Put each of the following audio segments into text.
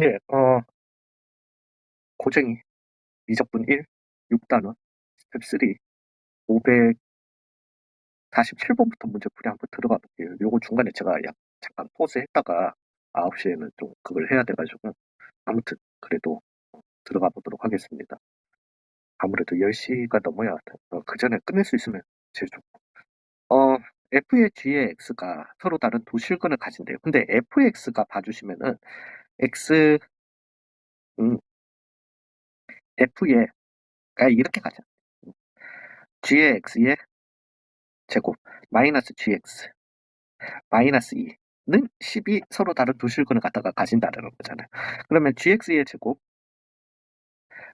예, 고쟁이, 미적분 1, 6단원, 스텝 3, 547번부터 문제풀이 한번 들어가 볼게요. 요거 중간에 제가 잠깐 포즈 했다가 9시에는 좀 그걸 해야 돼가지고, 아무튼, 그래도 들어가 보도록 하겠습니다. 아무래도 10시가 넘어야, 그 전에 끝낼 수 있으면 제일 좋고. F의 G의 X가 서로 다른 두 실근을 가진대요. 근데 FX가 봐주시면은, X, F의, 이렇게 가자. G의 X의 제곱, 마이너스 GX, 마이너스 2는 10이 서로 다른 두 실근을 갖다가 가진다는 거잖아요. 그러면 GX의 제곱,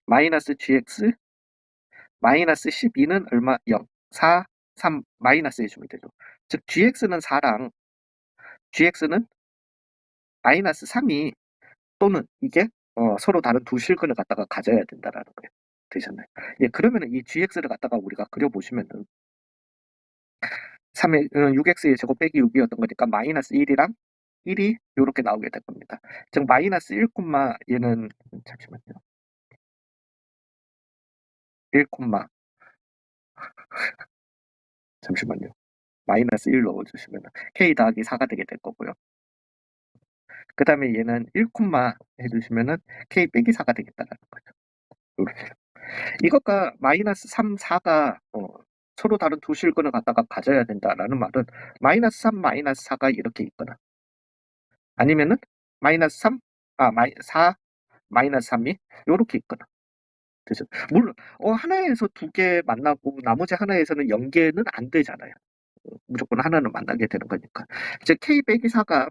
마이너스 GX, 마이너스 12는 얼마? 0, 4, 3, 마이너스 해주면 되죠. 즉, GX는 4랑 GX는 마이너스 3이 또는 이게 서로 다른 두 실근을 갖다가 가져야 된다라는 거예요. 되셨나요? 예, 그러면은 이 GX를 갖다가 우리가 그려보시면은 6x의 제곱 빼기 6이었던 거니까 마이너스 1이랑 1이 이렇게 나오게 될 겁니다. 즉 마이너스 1, 얘는 잠시만요. 1, 잠시만요. 마이너스 1 넣어주시면 k 더하기 4가 되게 될 거고요. 그 다음에 얘는 1, 해주시면은 k 빼기 4가 되겠다라는 거죠. 이렇게. 이것과 마이너스 3, 4가 서로 다른 두 실근을 갖다가 가져야 된다라는 말은 마이너스 3, 마이너스 4가 이렇게 있거나 아니면은 마이너스 3, 4, 마이너스 3이 이렇게 있거나 되죠. 물론 하나에서 두 개 만나고 나머지 하나에서는 연계는 안 되잖아요. 무조건 하나는 만나게 되는 거니까. 이제 k 빼기 4가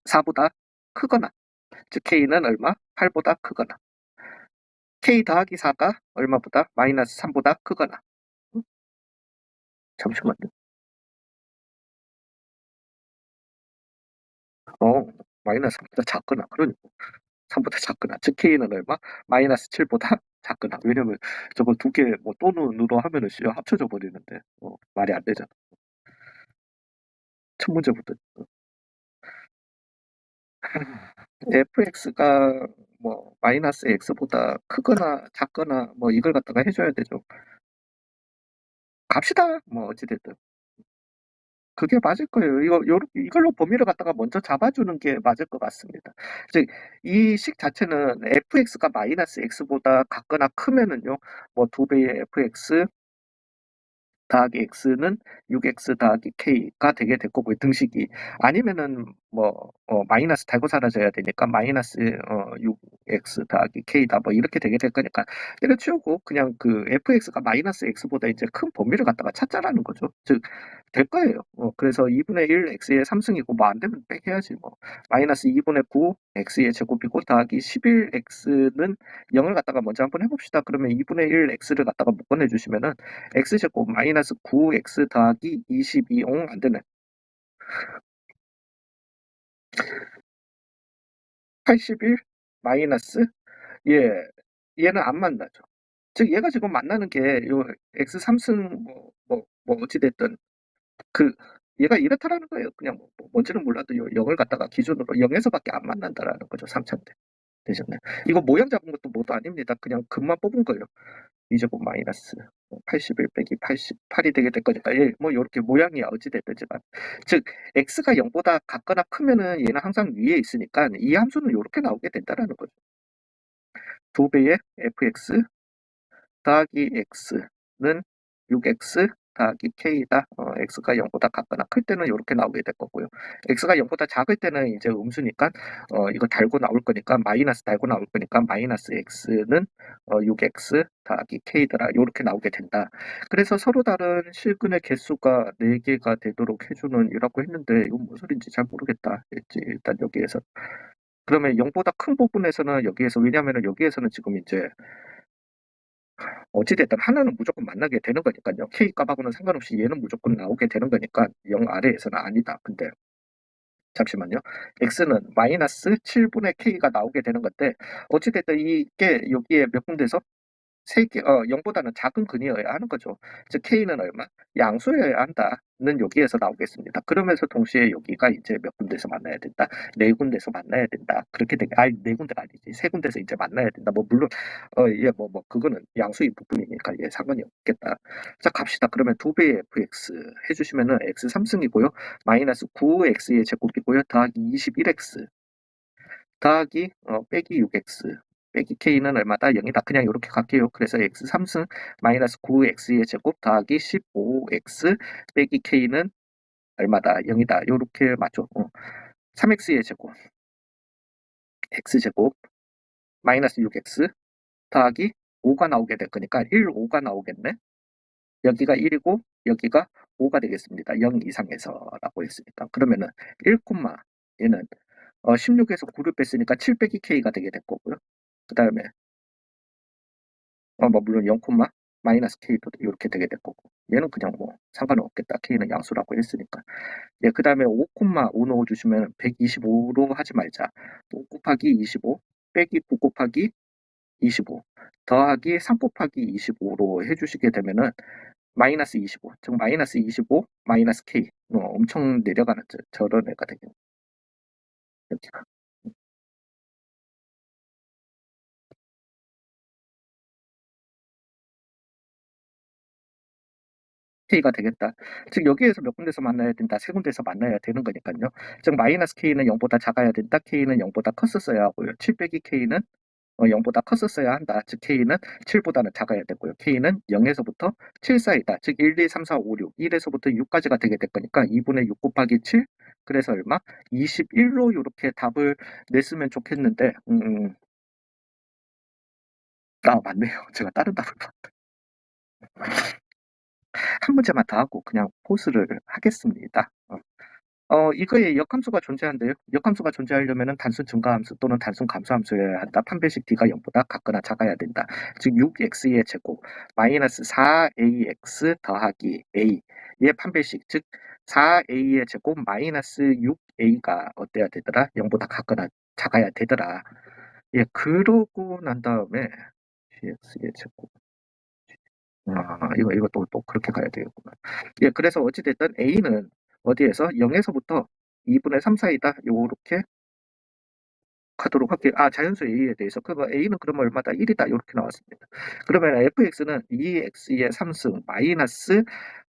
4보다 크거나 즉 k는 얼마? 8보다 크거나 k 더하기 4가 얼마보다? 마이너스 3보다 크거나 잠시만요. 마이너스 3보다 작거나 그러니까 3보다 작거나 즉 k는 얼마? 마이너스 7보다 작거나 왜냐면 저거 두 개 뭐 또는으로 하면은 합쳐져 버리는데 말이 안 되잖아. 첫 문제부터 fx가 뭐 마이너스 x보다 크거나 작거나 뭐 이걸 갖다가 해줘야 되죠. 갑시다. 뭐 어찌됐든 그게 맞을 거예요. 이걸로 범위를 갖다가 먼저 잡아주는 게 맞을 것 같습니다. 즉, 이 식 자체는 fx가 마이너스 x보다 같거나 크면은요, 뭐 2배의 fx 더하기 x는 6x 더하기 k가 되게 될 거고요. 등식이 아니면은 뭐 마이너스 달고 사라져야 되니까 마이너스 6x 더하기 k다 뭐 이렇게 되게 될 거니까 때려치우고 그냥 그 fx가 마이너스 x보다 이제 큰 범위를 갖다가 찾자라는 거죠. 즉 될 거예요. 그래서 2분의 1 x의 3승이고 뭐 안 되면 빽해야지 뭐 마이너스 2분의 9 x의 제곱이고 더하기 11 x는 0을 갖다가 먼저 한번 해봅시다. 그러면 2분의 1 x를 갖다가 묶어내 주시면은 x제곱 마이너스 9x 더하기 22옹 안 되네. 81 마이너스 예 얘는 안 만나죠. 즉 얘가 지금 만나는 게 요 x 3승 뭐 어찌 됐든 그 얘가 이렇다라는 거예요. 그냥 뭔지는 몰라도 요 0을 갖다가 기준으로 0에서밖에 안 만난다라는 거죠. 3차인데 되셨나요? 이거 모양 잡은 것도 뭐도 아닙니다. 그냥 근만 뽑은 거예요. 2제곱 마이너스 81 빼기 88이 되게 될 거니까 뭐 이렇게 모양이 어찌 됐든지만 즉 x가 0보다 같거나 크면은 얘는 항상 위에 있으니까 이 함수는 이렇게 나오게 된다라는 거죠. 2배의 fx 더하기 x는 6x 더하기 k다. x가 0보다 같거나 클 때는 이렇게 나오게 될 거고요. x가 0보다 작을 때는 이제 음수니까 이거 달고 나올 거니까 마이너스 달고 나올 거니까 마이너스 x는 6x 더하기 k더라 이렇게 나오게 된다. 그래서 서로 다른 실근의 개수가 4개가 되도록 해주는 이라고 했는데 이건 무슨 소리인지 잘 모르겠다. 일단 여기에서 그러면 0보다 큰 부분에서는 여기에서 왜냐하면 여기에서는 지금 이제 어찌됐든 하나는 무조건 만나게 되는 거니까요. K 값하고는 상관없이 얘는 무조건 나오게 되는 거니까 0 아래에서는 아니다. 근데 잠시만요. X는 마이너스 7분의 K가 나오게 되는 건데 어찌됐든 이게 여기에 몇 군데서 3개 0보다는 작은 근이어야 하는 거죠. 즉 K는 얼마? 양수여야 한다는 여기에서 나오겠습니다. 그러면서 동시에 여기가 이제 몇 군데서 만나야 된다. 4군데서 만나야 된다. 그렇게 되게 아니 4군데가 아니지. 3군데서 이제 만나야 된다. 뭐 물론 예 뭐 그거는 양수인 부분이니까 예 상관이 없겠다. 자 갑시다. 그러면 2배의 fx 해 주시면은 x 3승이고요. 마이너스 9x의 제곱이고요. 더하기 21x 더하기 빼기 6x 빼기 k는 얼마다? 0이다. 그냥 요렇게 갈게요. 그래서 x 3승 마이너스 9x의 제곱 더하기 15x 빼기 k는 얼마다? 0이다. 요렇게 맞죠? 3x의 제곱 x제곱 마이너스 6x 더하기 5가 나오게 될 거니까 1, 5가 나오겠네. 여기가 1이고 여기가 5가 되겠습니다. 0 이상에서라고 했으니까. 그러면은 1, 얘는 16에서 9를 뺐으니까 7 빼기 k가 되게 될 거고요. 그 다음에 뭐 물론 0, 마이너스 k도 이렇게 되게 될 거고 얘는 그냥 뭐 상관은 없겠다. k는 양수라고 했으니까. 예, 그 다음에 5, 5 넣어주시면 125로 하지 말자. 5 곱하기 25 빼기 9 곱하기 25 더하기 3 곱하기 25로 해주시게 되면은 마이너스 25, 즉 마이너스 25 마이너스 k 엄청 내려가는 저런 애가 되겠네요. 여기가. k가 되겠다. 즉 여기에서 몇 군데서 만나야 된다. 3군데서 만나야 되는 거니까요. 즉 마이너스 k는 0보다 작아야 된다. k는 0보다 컸었어야 하고요. 7 빼기 k는 0보다 컸었어야 한다. 즉 K는 7보다는 작아야 되고요. K는 0에서부터 7 사이다. 즉 1, 2, 3, 4, 5, 6, 1에서부터 6까지가 되게 될 거니까 2분의 6 곱하기 7 그래서 얼마? 21로 이렇게 답을 냈으면 좋겠는데 맞네요. 제가 다른 답을 한 문제만 더 하고 그냥 포스를 하겠습니다. 이거에 역함수가 존재한대요. 역함수가 존재하려면 단순 증가함수 또는 단순 감소함수여야 한다. 판별식 D가 0보다 작거나 작아야 된다. 즉 6x의 제곱 마이너스 4ax 더하기 a의 판별식 즉 4a의 제곱 마이너스 6a가 어때야 되더라? 0보다 작거나 작아야 되더라. 예, 그러고 난 다음에 gx의 제곱 이거 또 그렇게 가야 되겠구나. 예, 그래서 어찌됐든 A는 어디에서 0에서부터 2분의 3 사이다. 요렇게 가도록 할게요. 자연수 A에 대해서. 그거 A는 그러면 얼마다? 1이다. 요렇게 나왔습니다. 그러면 fx는 2x의 3승 마이너스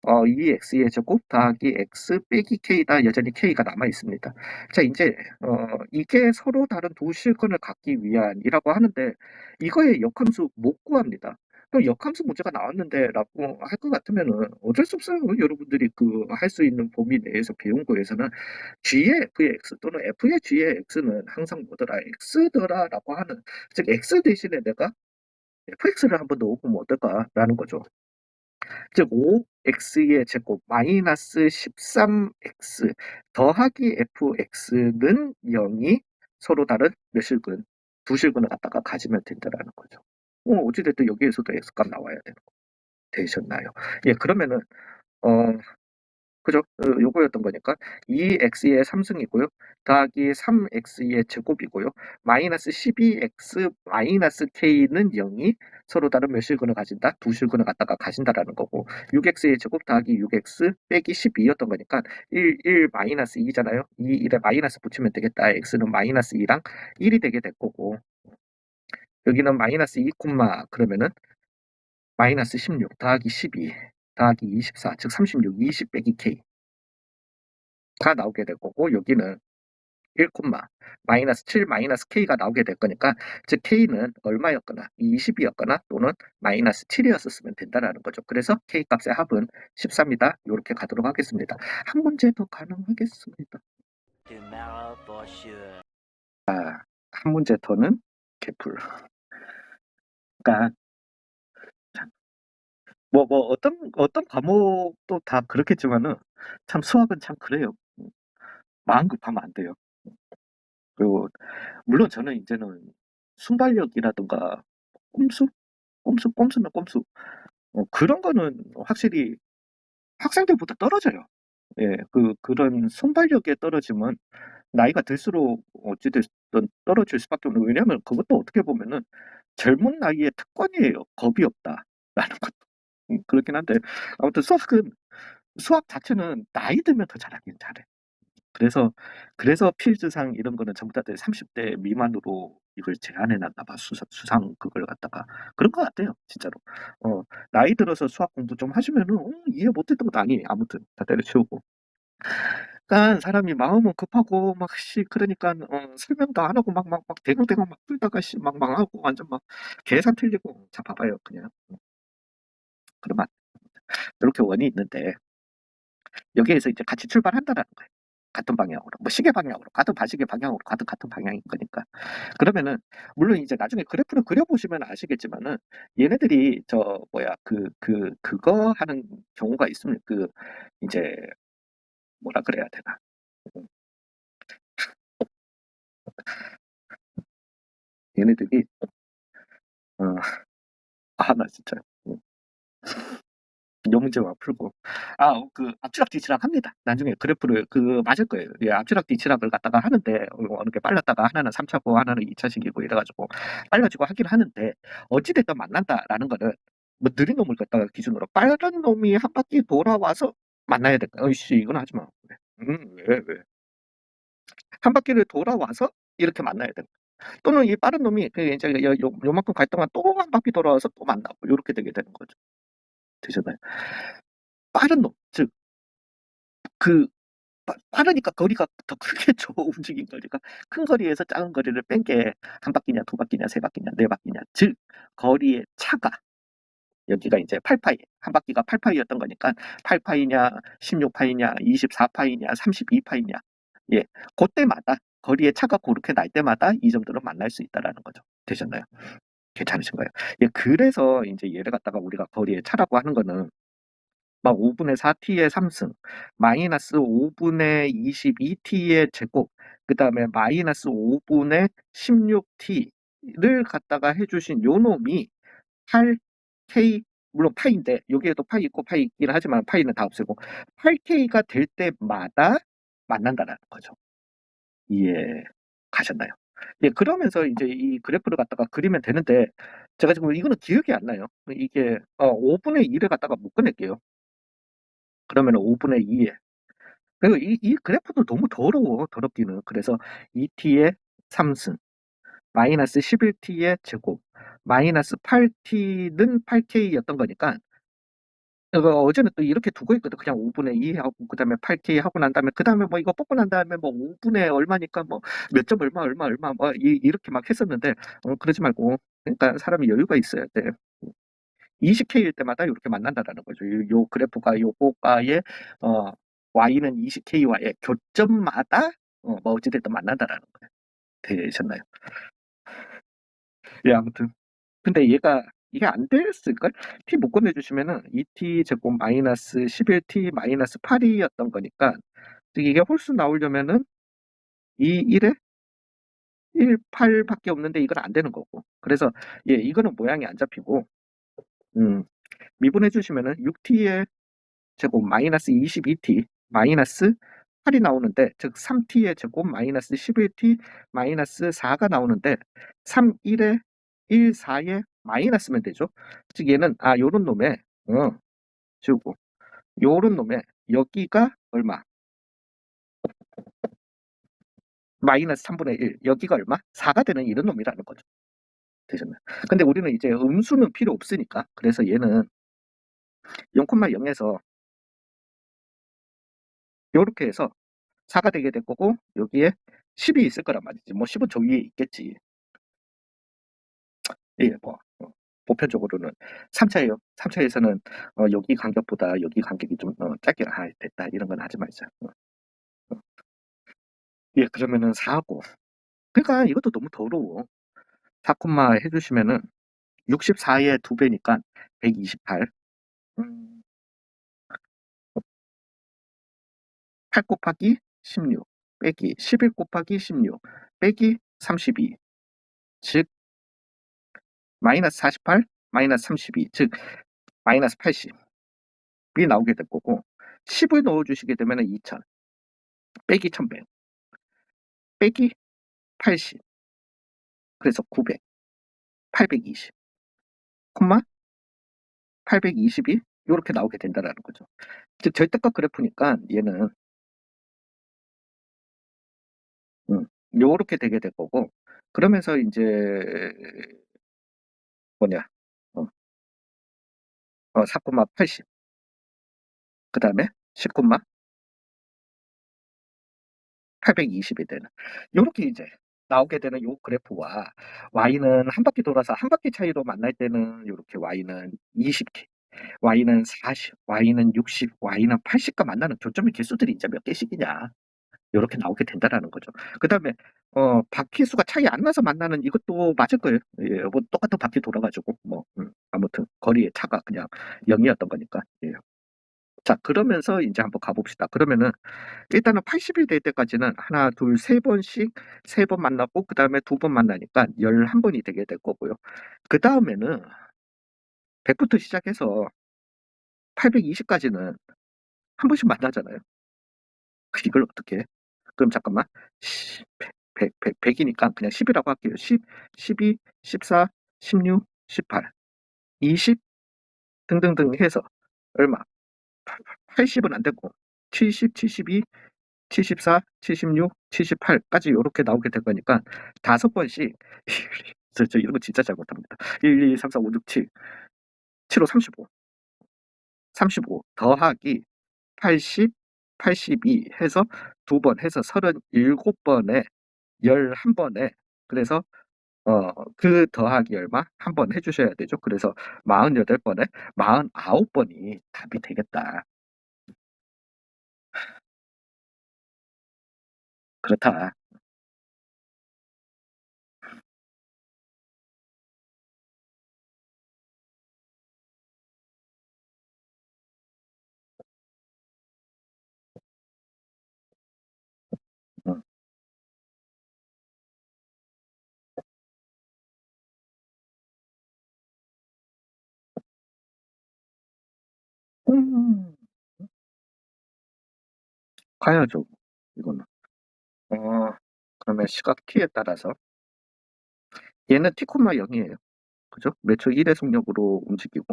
2x의 제곱 더하기 x 빼기 k다. 여전히 k가 남아 있습니다. 자, 이제 이게 서로 다른 두 실근을 갖기 위한이라고 하는데 이거의 역함수 못 구합니다. 그럼 역함수 문제가 나왔는데라고 할 것 같으면은 어쩔 수 없어요. 여러분들이 그 할 수 있는 범위 내에서 배운 거에서는 G의 F의 X 또는 F의 G의 X는 항상 뭐더라? X더라라고 하는 즉 X 대신에 내가 fx를 한번 넣어보면 어떨까라는 거죠. 즉 5x의 제곱 마이너스 13x 더하기 fx는 0이 서로 다른 몇 실근? 두 실근을 갖다가 가지면 된다라는 거죠. 어찌됐든 여기에서도 x값 나와야 되셨나요? 예, 그러면은 어 그죠? 요거였던 거니까 2x의 3승이고요. 더하기 3x의 제곱이고요. 마이너스 12x 마이너스 k는 0이 서로 다른 몇 실근을 가진다? 두 실근을 갖다가 가진다라는 거고 6x의 제곱 더하기 6x 빼기 12였던 거니까 1 마이너스 2잖아요. 1에 마이너스 붙이면 되겠다. x는 마이너스 2랑 1이 되게 될 거고 여기는 마이너스 2, 그러면은 마이너스 16 더하기 12 더하기 24, 즉 36, 20 빼기 k 가 나오게 될 거고 여기는 1, 마이너스 7 마이너스 k가 나오게 될 거니까 즉 k는 얼마였거나 20이었거나 또는 마이너스 7이었으면 된다라는 거죠. 그래서 k 값의 합은 13이다. 이렇게 가도록 하겠습니다. 한 문제 더 가능하겠습니다. 한 문제 더는 개풀. 그러니까 뭐 어떤 과목도 다 그렇겠지만은 참 수학은 참 그래요. 마음 급하면 안 돼요. 그리고 물론 저는 이제는 순발력이라든가 꼼수? 꼼수면 꼼수. 그런 거는 확실히 학생들보다 떨어져요. 예, 그런 순발력의 떨어짐은 나이가 들수록 어찌됐든 떨어질 수밖에 없는, 왜냐면 그것도 어떻게 보면은 젊은 나이에 특권이에요. 겁이 없다라는 것도. 그렇긴 한데 아무튼 수학 자체는 나이 들면 더 잘하긴 잘해. 그래서 필즈상 이런 거는 전부 다들 30대 미만으로 이걸 제한해 놨나 봐. 수상 그걸 갖다가. 그런 것 같아요, 진짜로. 어, 나이 들어서 수학 공부 좀 하시면은 이해 못했던 것도 아니에요. 아무튼 다 때려치우고. 그러니까 사람이 마음은 급하고 막 그러니까 설명도 안 하고 막 대강대강 막 풀다가 막 망하고 완전 막 계산 틀리고 자 봐봐요, 그냥. 그러면 이렇게 원이 있는데 여기에서 이제 같이 출발한다라는 거예요. 같은 방향으로, 뭐 시계 방향으로, 가도 바시계 방향으로 가도 같은 방향인 거니까. 그러면은 물론 이제 나중에 그래프를 그려보시면 아시겠지만은 얘네들이 저 뭐야 그거 하는 경우가 있으면 이제 뭐라 그래야 되나? 음, 얘네들이 어, 나 진짜 영문제만 풀고 앞치락 뒤치락 합니다. 나중에 그래프를 맞을 거예요. 예, 앞치락 뒤치락을 갖다가 하는데 어느 게 빨랐다가 하나는 3차고 하나는 2차식이고 이래가지고 빨라지고 하긴 하는데 어찌됐든 만난다라는 거는 뭐 느린 놈을 갖다가 기준으로 빠른 놈이 한 바퀴 돌아와서 만나야 될까? 어이씨 이건 하지 마. 왜? 한 바퀴를 돌아와서 이렇게 만나야 돼. 또는 이 빠른 놈이 이제 요만큼 갈 동안 또 한 바퀴 돌아와서 또 만나고 이렇게 되게 되는 거죠. 되잖아요. 빠른 놈, 즉 그 빠르니까 거리가 더 크겠죠. 움직인 거리가. 큰 거리에서 작은 거리를 뺀 게 한 바퀴냐, 두 바퀴냐, 세 바퀴냐, 네 바퀴냐. 즉 거리의 차가 여기가 이제 8파이, 한 바퀴가 8파이였던 거니까 8파이냐, 16파이냐, 24파이냐, 32파이냐. 예, 그때마다 거리의 차가 그렇게 날 때마다 이 점들을 만날 수 있다라는 거죠. 되셨나요? 괜찮으신가요? 예, 그래서 이제 얘를 갖다가 우리가 거리의 차라고 하는 거는 막 5분의 4t의 3승, 마이너스 5분의 22t의 제곱, 그 다음에 마이너스 5분의 16t를 갖다가 해주신 요 놈이 8k, 물론 파이인데, 여기에도 파이 있고 파이 있긴 하지만 파이는 다 없애고, 8k가 될 때마다 만난다는 거죠. 이해 가셨나요? 예, 그러면서 이제 이 그래프를 갖다가 그리면 되는데, 제가 지금 이거는 기억이 안 나요. 이게 5분의 2를 갖다가 묶어낼게요. 그러면 5분의 2에 그리고 이 그래프도 너무 더럽기는. 그래서 2t의 3승, 마이너스 11t의 제곱, 마이너스 8t는 8k였던 거니까, 어제는 또 이렇게 두고 있거든. 그냥 5분의 2 하고, 그 다음에 8k 하고 난 다음에, 그 다음에 뭐 이거 뽑고 난 다음에 뭐 5분의 얼마니까 뭐 몇 점 얼마, 뭐 이렇게 막 했었는데, 그러지 말고. 그러니까 사람이 여유가 있어야 돼. 20K일 때마다 이렇게 만난다라는 거죠. 요 그래프가 요거가의 어, Y는 20K와의 교점마다 뭐 어찌됐든 만난다라는 거예요. 되셨나요? 예, 아무튼. 근데 이게 안 됐을걸? T 못 꺼내주시면은 2T 제곱 마이너스 11T 마이너스 8이었던 거니까 이게 홀수 나오려면은 이 1에 1, 8밖에 없는데 이건 안 되는 거고. 그래서 예, 이거는 모양이 안 잡히고 미분해 주시면은 6T의 제곱 마이너스 22t 마이너스 8이 나오는데 즉 3t의 제곱 마이너스 11t 마이너스 4가 나오는데 3, 1에 1, 4에 마이너스면 되죠. 즉 얘는 요런 놈에 지우고 요런 놈에 여기가 얼마? 마이너스 3분의 1 여기가 얼마? 4가 되는 이런 놈이라는 거죠. 되셨나요? 근데 우리는 이제 음수는 필요 없으니까 그래서 얘는 0,0에서 요렇게 해서 4가 되게 될 거고 여기에 10이 있을 거란 말이지. 뭐 10은 저 위에 있겠지. 예, 뭐 보편적으로는 3차예요. 3차에서는 여기 간격보다 여기 간격이 좀 짧게 됐다 이런 건 하지 말자. 예, 그러면은 4고. 그러니까 이것도 너무 더러워. 4 해주시면은 64의 2배니까 128. 8 곱하기 16 빼기 11 곱하기 16 빼기 32. 즉 마이너스 48 마이너스 32. 즉 마이너스 80이 나오게 될 거고 10을 넣어주시게 되면 2000 빼기 1100 빼기 80 그래서 900 820, 콤마 822 요렇게 나오게 된다라는 거죠. 즉 절대값 그래프니까 얘는 요렇게 되게 될 거고 그러면서 인제 뭐냐 어 4 80 그다음에 10 820이 되는 요렇게 이제 나오게 되는 요 그래프와 Y는 한 바퀴 돌아서 한 바퀴 차이로 만날 때는 요렇게 Y는 20K, Y는 40, Y는 60, Y는 80과 만나는 교점의 개수들이 이제 몇 개씩이냐 요렇게 나오게 된다라는 거죠. 그다음에 바퀴 수가 차이 안 나서 만나는 이것도 맞을 거예요. 예. 뭐 똑같은 바퀴 돌아 가지고 뭐 아무튼 거리의 차가 그냥 0 이었던 거니까. 예. 자 그러면서 인제 한번 가 봅시다. 그러면은 일단은 80일 될 때까지는 하나, 둘, 세 번씩 3번 만나고 그다음에 2번 만나니까 11 번이 되게 될 거고요. 그다음에는 100 부터 시작해서 820 까지는 한 번씩 만나잖아요. 이걸 어떻게 해? 그럼 잠깐만. 100 이니까 그냥 10 이라고 할게요. 10, 12, 14, 16, 18, 20 등등등 해서 얼마? 80은 안 되고 70, 72, 74, 76, 78 까지 요렇게 나오게 될 거니까 5 번씩 저 이런 거 진짜 잘못합니다. 1, 2, 3, 4, 5, 6, 7, 7, 5, 35, 35 더하기 80, 82 해서 2번 해서 37 번에 11 번에 그래서 그 더하기 얼마? 한 번 해 주셔야 되죠. 그래서 48 번에 49 번이 답이 되겠다. 그렇다. 음. 음. 가야죠. 이거는. 어 그러면 시각 t에 따라서 얘는 t, 0 이에요. 그죠? 매초 1의 속력으로 움직이고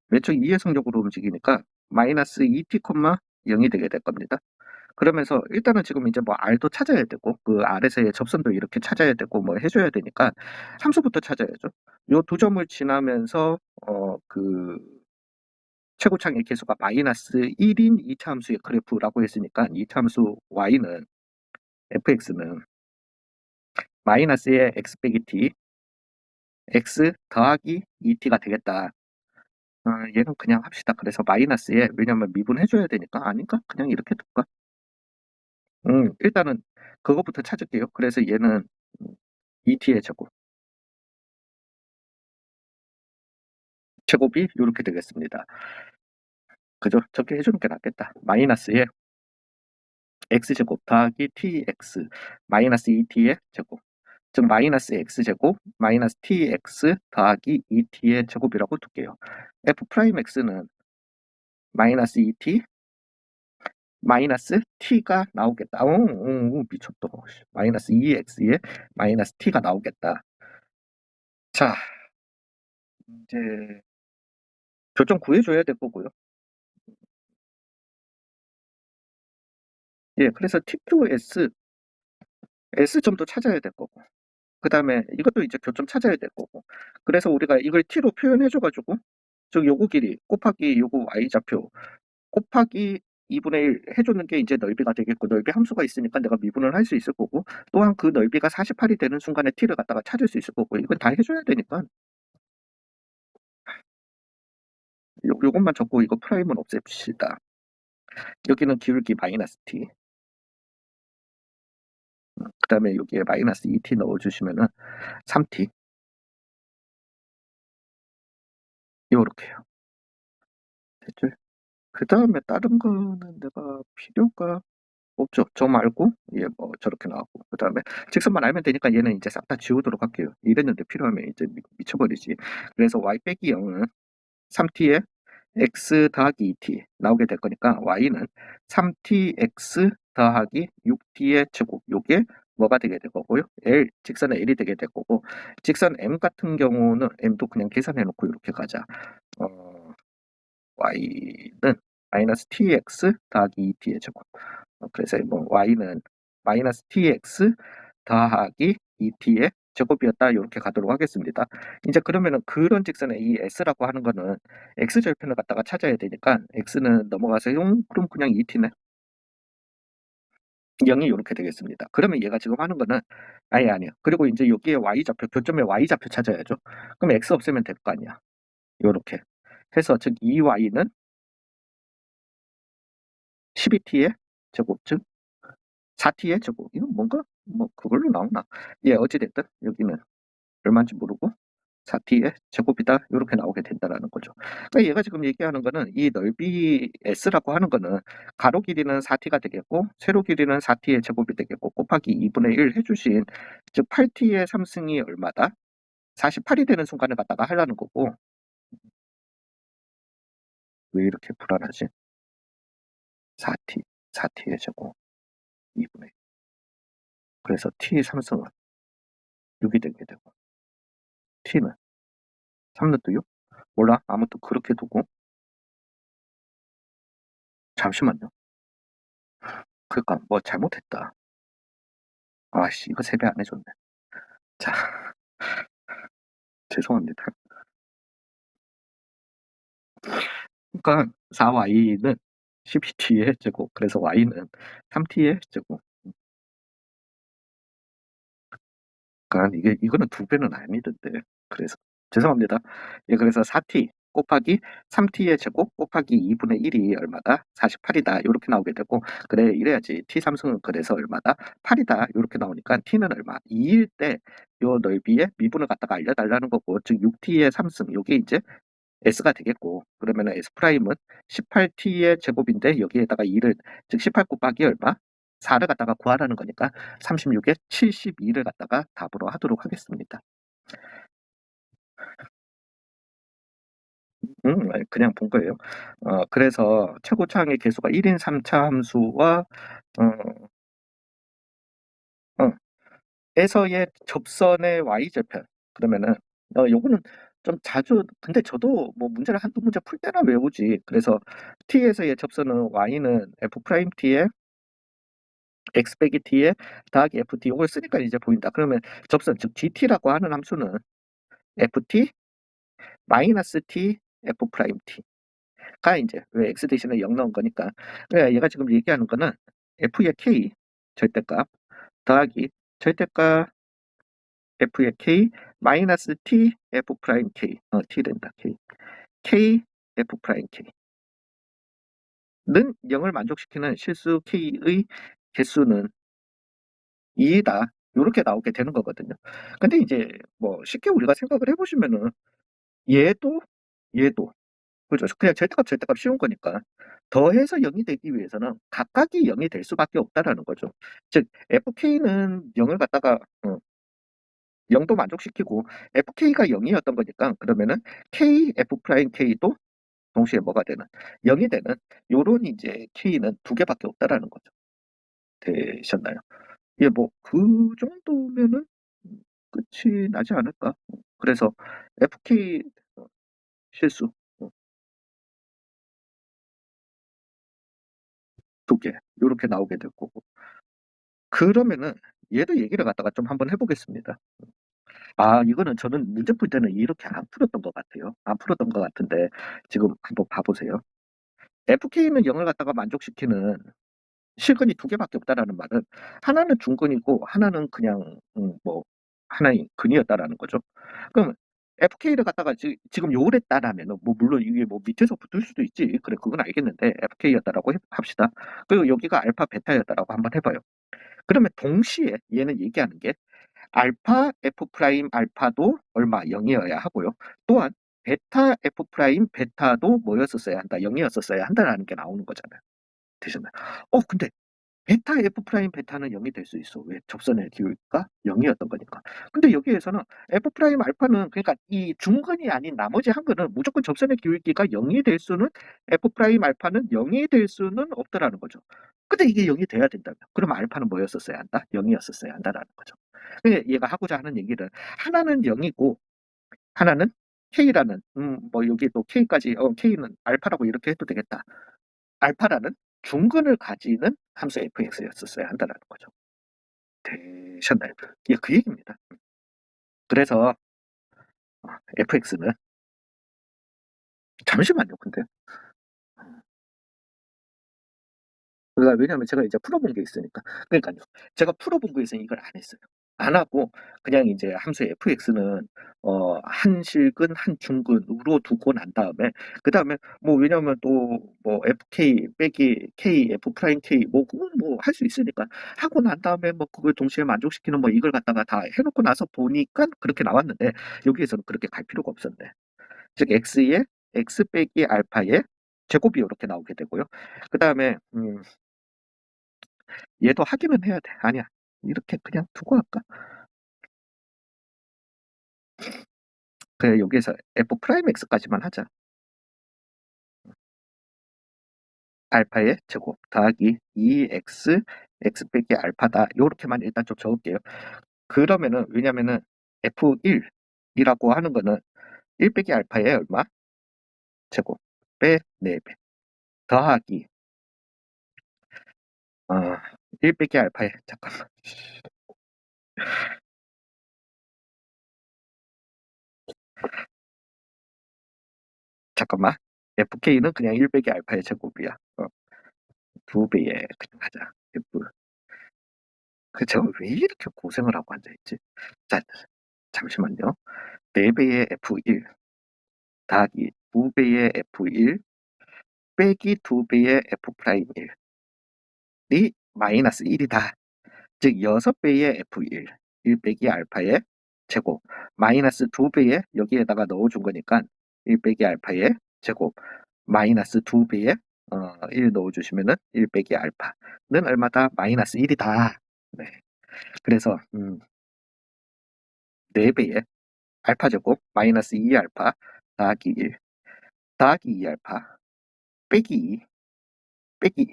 매초 2의 속력으로 움직이니까 -2t, 0이 되게 될 겁니다. 그러면서 일단은 지금 이제 뭐 R도 찾아야 되고 그 R에서의 접선도 이렇게 찾아야 되고 뭐 해 줘야 되니까 함수부터 찾아야죠. 요 두 점을 지나면서 그 최고창의 계수가 -1인 2차 함수의 그래프라고 했으니까 2차 함수 y는 fx는 마이너스의 x 빼기 t, x 더하기 2t가 되겠다. 얘는 그냥 합시다. 그래서 마이너스에 왜냐면 미분해 줘야 되니까 아닌가? 그냥 이렇게 둘까? 일단은 그거부터 찾을게요. 그래서 얘는 2t의 제곱이 요렇게 되겠습니다. 그죠? 저렇게 해 주는 게 낫겠다. 마이너스에 x제곱 더하기 tx 마이너스 2t의 제곱 즉 마이너스 x제곱 마이너스 tx 더하기 2t의 제곱이라고 둘게요. f'x는 마이너스 2t 마이너스 t가 나오겠다. 미쳤다. 마이너스 2x에 마이너스 t가 나오겠다. 자, 이제 교점 구해줘야 될 거고요. 예, 그래서 tqs s점도 찾아야 될 거고 그 다음에 이것도 이제 교점 찾아야 될 거고 그래서 우리가 이걸 t로 표현해 줘가지고 즉 요거 길이 곱하기 요거 y좌표 곱하기 2분의 1 해주는 게 이제 넓이가 되겠고 넓이 함수가 있으니까 내가 미분을 할 수 있을 거고 또한 그 넓이가 48이 되는 순간에 t를 갖다가 찾을 수 있을 거고 이건 다 해줘야 되니까 요것만 적고 이거 프라임은 없앱시다. 여기는 기울기 마이너스 t 그 다음에 여기에 마이너스 2t 넣어주시면은 3t 요렇게요. 됐죠? 그 다음에 다른 거는 내가 필요가 없죠. 저 말고 예 뭐 저렇게 나왔고 그다음에 직선만 알면 되니까 얘는 이제 싹 다 지우도록 할게요. 이랬는데 필요하면 이제 미쳐버리지. 그래서 y 빼기 0은 3t에 x 더하기 2t 나오게 될 거니까 y는 3tx 더하기 6t의 제곱 요게 뭐가 되게 될 거고요. L, 직선의 L이 되게 될 거고, 직선 M 같은 경우는 M도 그냥 계산해 놓고 이렇게 가자. Y는 마이너스 tx 더하기 2t의 제곱. 그래서 뭐 Y는 마이너스 tx 더하기 2t의 제곱이었다. 이렇게 가도록 하겠습니다. 이제 그러면은 그런 직선의 이 S라고 하는 거는 X절편을 갖다가 찾아야 되니까 X는 넘어가서 그럼 그냥 2t네. 0이 이렇게 되겠습니다. 그러면 얘가 지금 하는 거는 아니요. 그리고 이제 여기에 y좌표, 교점에 y좌표 찾아야죠. 그럼 x 없애면 될 거 아니야. 요렇게 해서 즉 2y는 12t의 제곱, 즉 4t의 제곱. 이건 뭔가 뭐 그걸로 나오나? 예, 어찌됐든 여기는 얼마인지 모르고 4t의 제곱이다. 이렇게 나오게 된다라는 거죠. 그러니까 얘가 지금 얘기하는 거는 이 넓이 s라고 하는 거는 가로 길이는 4t가 되겠고 세로 길이는 4t의 제곱이 되겠고 곱하기 2분의 1 해주신 즉 8t의 3승이 얼마다? 48이 되는 순간을 갖다가 하려는 거고. 왜 이렇게 불안하지? 4t의 제곱 2분의 1. 그래서 t의 3승은 6이 되게 되고 t는 3루트 6? 몰라. 아무튼 그렇게 두고 잠시만요. 그러니까 뭐 잘못했다. 아씨 이거 세배 안 해줬네. 자, 죄송합니다. 그러니까 4y는 12t의 제곱, 그래서 y는 3t의 제곱. 그러니까 이거는 2배는 아니던데. 그래서 죄송합니다. 예, 그래서 4t 곱하기 3t의 제곱 곱하기 2분의 1이 얼마다? 48이다. 이렇게 나오게 되고, 그래 이래야지. t 3승은 그래서 얼마다? 8이다. 이렇게 나오니까 t는 얼마? 2일 때 요 넓이의 미분을 갖다가 알려달라는 거고, 즉 6t의 3승, 요게 이제 s가 되겠고, 그러면은 s 프라임은 18t의 제곱인데 여기에다가 2를, 즉 18 곱하기 얼마? 4를 갖다가 구하라는 거니까 36에 72를 갖다가 답으로 하도록 하겠습니다. 그냥 본 거예요. 그래서 최고차항의 개수가 1인 3차 함수와 어, 어, 에서의 접선의 y절편. 그러면은 요거는 좀 자주, 근데 저도 뭐 문제를 한두 문제 풀 때나 외우지. 그래서 t에서의 접선은 y는 f 프라임 t의 x 빼기 t의 더하기 ft, 이걸 쓰니까 이제 보인다. 그러면 접선, 즉 gt라고 하는 함수는 ft 마이너스 t f 프라임 t가 이제 왜 x 대신에 0 넣은 거니까. 그러니까 얘가 지금 얘기하는 거는 f의 k 절대값 더하기 절대값 f의 k 마이너스 t f 프라임 k, t 된다. k f 프라임 k는 0을 만족시키는 실수 k의 개수는 2다. 요렇게 나오게 되는 거거든요. 근데 이제 뭐 쉽게 우리가 생각을 해보시면은 얘도 얘도 그죠. 그냥 절대값 쉬운 거니까 더해서 0이 되기 위해서는 각각이 0이 될 수밖에 없다라는 거죠. 즉 fk는 0을 갖다가 0도 만족시키고 fk가 0이었던 거니까, 그러면은 kf 프라임 k도 동시에 뭐가 되는 0이 되는 요런 이제 k는 두 개밖에 없다라는 거죠. 되셨나요? 예, 뭐 그 정도면은 끝이 나지 않을까? 그래서 FK 실수 두 개 요렇게 나오게 될 거고. 그러면은 얘도 얘기를 갖다가 좀 한번 해보겠습니다. 이거는 저는 문제 풀 때는 이렇게 안 풀었던 것 같아요. 안 풀었던 것 같은데 지금 한번 봐보세요. FK는 0을 갖다가 만족시키는 실근이 두 개밖에 없다라는 말은 하나는 중근이고 하나는 그냥 뭐 하나의 근이었다라는 거죠. 그럼 FK를 갖다가 지금 요걸 했다라면은 뭐 물론 이게 뭐 밑에서 붙을 수도 있지. 그래 그건 알겠는데 FK였다라고 합시다. 그리고 여기가 알파 베타였다라고 한번 해봐요. 그러면 동시에 얘는 얘기하는 게 알파 F 프라임 알파도 얼마 0이어야 하고요. 또한 베타 F 프라임 베타도 뭐였었어야 한다? 0이었었어야 한다라는 게 나오는 거잖아요. 되셨나요? 근데 베타 F 프라임 베타는 0이 될 수 있어. 왜? 접선의 기울기가 0이었던 거니까. 근데 여기에서는 F 프라임 알파는, 그러니까 이 중근이 아닌 나머지 한 거는 무조건 접선의 기울기가 0이 될 수는, F 프라임 알파는 0이 될 수는 없다라는 거죠. 근데 이게 0이 돼야 된다며. 그러면 알파는 뭐였었어야 한다? 0 이었었어야 한다라는 거죠. 그게 얘가 하고자 하는 얘기는 하나는 0 이고 하나는 K라는 뭐 여기 또 K까지 K는 알파라고 이렇게 해도 되겠다. 알파라는 중근을 가지는 함수 fx였었어야 한다라는 거죠. 되셨나요? 예, 그 얘기입니다. 그래서 fx는 잠시만요. 근데 그러니까 왜냐하면 제가 이제 풀어본 게 있으니까. 그러니까요. 제가 풀어본 거에서 이걸 안 했어요. 안 하고 그냥 이제 함수 fx는 한 실근 한 중근으로 두고 난 다음에 그다음에 뭐 왜냐하면 또 뭐 fk 빼기 k f 프라임 k 뭐 그건 뭐 할 수 있으니까 하고 난 다음에 뭐 그걸 동시에 만족시키는 뭐 이걸 갖다가 다 해놓고 나서 보니까 그렇게 나왔는데 여기에서는 그렇게 갈 필요가 없었네. 즉 x의 x 빼기 알파의 제곱이 이렇게 나오게 되고요. 그다음에 얘도 하기는 해야 돼. 아니야. 이렇게 그냥 두고 할까? 그래, 여기에서 f 프라임 x까지만 하자. 알파의 제곱 더하기 2x x 빼기 알파다. 요렇게만 일단 좀 적을게요. 그러면은 왜냐면은 f1이라고 하는 거는 1 빼기 알파의 얼마? 제곱 빼 4배 더하기 1 빼기 알파의 잠깐만 fk는 그냥 1 빼기 알파의 제곱이야. 2배에 그냥 하자. f 그 제가 왜 이렇게 고생을 하고 앉아있지? 자, 잠시만요. 4배의 F1 더하기 2배의 F1 빼기 2배의 F 프라임 1이 마이너스 1이다. 즉 6배의 F1 1 빼기 알파의 제곱 마이너스 2배의 여기에다가 넣어준 거니까 1 빼기 알파의 제곱 마이너스 2배의 1 넣어주시면은 1 빼기 알파는 얼마다? 마이너스 1이다. 네. 그래서 4배의 알파 제곱 마이너스 2알파 더하기 1 더하기 2알파 빼기 2 빼기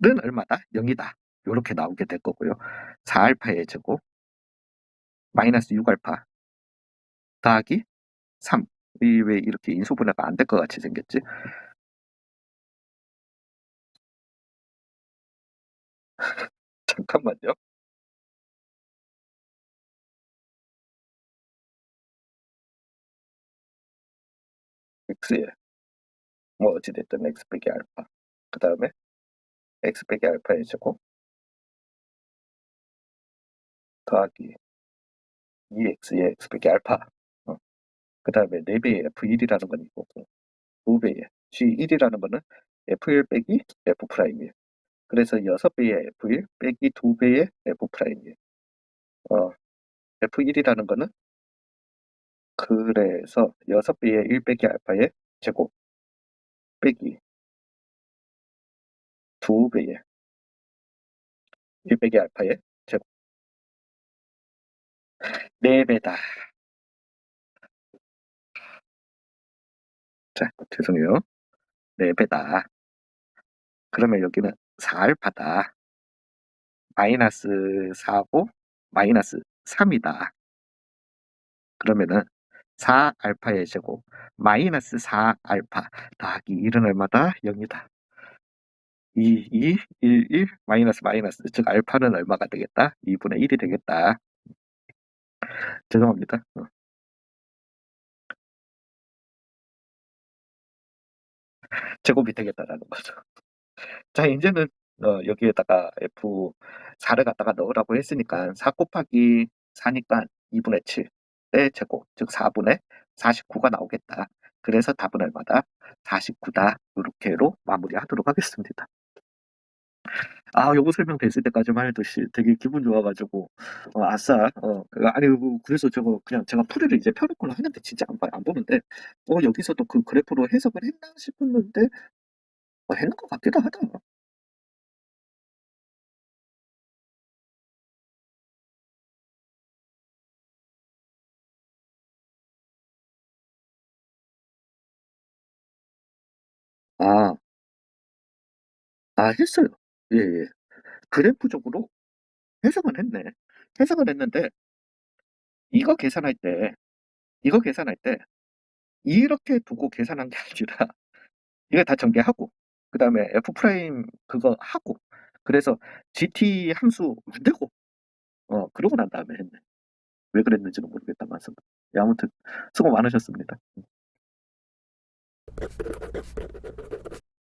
1는 얼마다? 0이다. 이렇게 나오게 될 거고요. 4알파의 제곱 마이너스 6알파 더하기 3. 이 왜 이렇게 인수분해가 안 될 것 같이 생겼지? 잠깐만요. x에 뭐 어찌됐든 x 빼기 알파 그 다음에 x 빼기 알파의 제곱 더하기 2x의 x 빼기 알파 그 다음에 4배의 f1이라는 건 이거고 2배의 g1이라는 거는 f1 빼기 f 프라임 1 그래서 6배의 F1 빼기 2배의 F 프라임 1. F1이라는 거는 그래서 6배의 1 빼기 알파의 제곱 빼기 2배의 1 빼기 알파의 제곱 4배다. 자, 죄송해요. 4배다. 그러면 여기는 4알파다. 마이너스 4고 마이너스 3이다. 그러면은 4알파의 제곱 마이너스 4알파 더하기 1은 얼마다? 0이다. 2, 2, 1, 1, 마이너스, 마이너스. 즉, 알파는 얼마가 되겠다? 2분의 1이 되겠다. 죄송합니다. 제곱이 되겠다라는 거죠. 자, 이제는, 여기에다가 F4를 갖다가 넣으라고 했으니까, 4 곱하기 4니까 2분의 7의 제곱, 즉 4분의 49가 나오겠다. 그래서 답은 얼마다? 49다. 이렇게로 마무리하도록 하겠습니다. 요거 설명됐을 때까지만 해도 되게 기분 좋아가지고, 아싸, 아니, 그래서 저거 그냥 제가 풀이를 이제 펴놓고 하는데 진짜 안 보는데, 여기서도 그 그래프로 해석을 했나 싶었는데, 했는 것 같기도 하다. 아, 아 했어요. 예예. 그래프적으로 해석은 했네. 해석은 했는데 이거 계산할 때 이거 계산할 때 이렇게 두고 계산한 게 아니라 이거 다 전개하고 그다음에 F 프라임 그거 하고 그래서 GT 함수 만들고 그러고 난 다음에 했네. 왜 그랬는지는 모르겠다만서. 예 아무튼 수고 많으셨습니다.